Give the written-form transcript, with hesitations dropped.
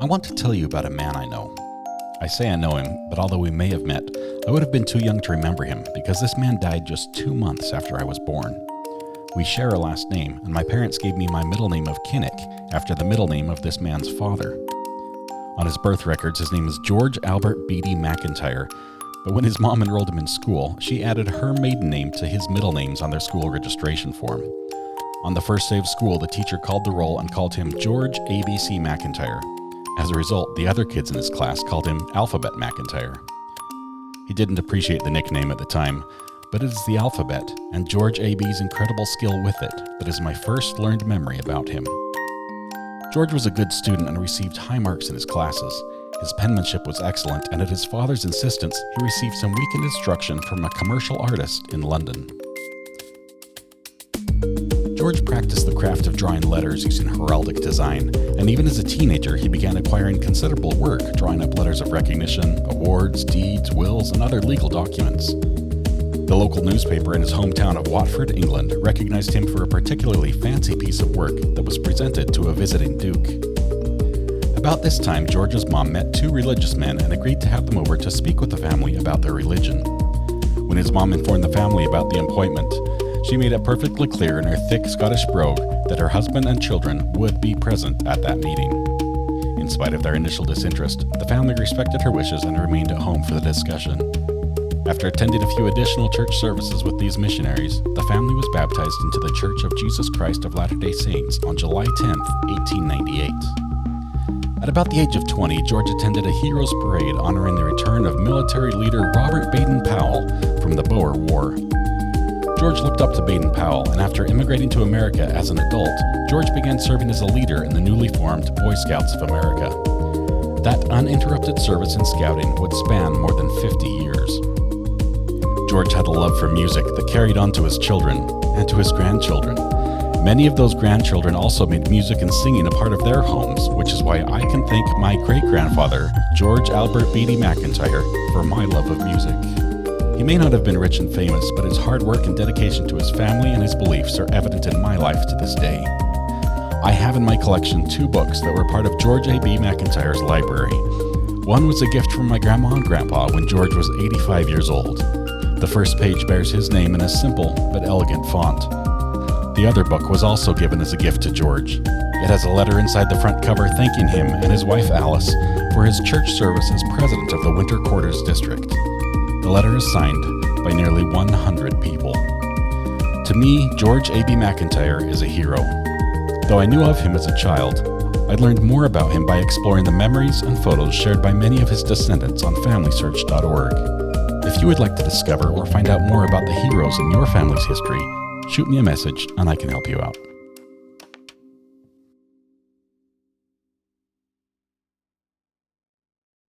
I want to tell you about a man I know. I say I know him, but although we may have met, I would have been too young to remember him because this man died just 2 months after I was born. We share a last name, and my parents gave me my middle name of Kinnick after the middle name of this man's father. On his birth records, his name is George Albert Beatty McIntyre, but when his mom enrolled him in school, she added her maiden name to his middle names on their school registration form. On the first day of school, the teacher called the roll and called him George ABC McIntyre. As a result, the other kids in his class called him Alphabet McIntyre. He didn't appreciate the nickname at the time, but it is the alphabet and George AB's incredible skill with it that is my first learned memory about him. George was a good student and received high marks in his classes. His penmanship was excellent, and at his father's insistence, he received some weekend instruction from a commercial artist in London. George practiced the craft of drawing letters using heraldic design, and even as a teenager, he began acquiring considerable work drawing up letters of recognition, awards, deeds, wills, and other legal documents. The local newspaper in his hometown of Watford, England, recognized him for a particularly fancy piece of work that was presented to a visiting duke. About this time, George's mom met 2 religious men and agreed to have them over to speak with the family about their religion. When his mom informed the family about the appointment, she made it perfectly clear in her thick Scottish brogue that her husband and children would be present at that meeting. In spite of their initial disinterest, the family respected her wishes and remained at home for the discussion. After attending a few additional church services with these missionaries, the family was baptized into the Church of Jesus Christ of Latter-day Saints on July 10, 1898. At about the age of 20, George attended a Heroes Parade honoring the return of military leader Robert Baden-Powell from the Boer War. George looked up to Baden-Powell, and after immigrating to America as an adult, George began serving as a leader in the newly formed Boy Scouts of America. That uninterrupted service in scouting would span more than 50 years. George had a love for music that carried on to his children and to his grandchildren. Many of those grandchildren also made music and singing a part of their homes, which is why I can thank my great-grandfather, George Albert Beatty McIntyre, for my love of music. He may not have been rich and famous, but his hard work and dedication to his family and his beliefs are evident in my life to this day. I have in my collection 2 books that were part of George A.B. McIntyre's library. One was a gift from my grandma and grandpa when George was 85 years old. The first page bears his name in a simple but elegant font. The other book was also given as a gift to George. It has a letter inside the front cover thanking him and his wife Alice for his church service as president of the Winter Quarters District. The letter is signed by nearly 100 people. To me, George A.B. McIntyre is a hero. Though I knew of him as a child, I learned more about him by exploring the memories and photos shared by many of his descendants on FamilySearch.org. If you would like to discover or find out more about the heroes in your family's history, shoot me a message and I can help you out.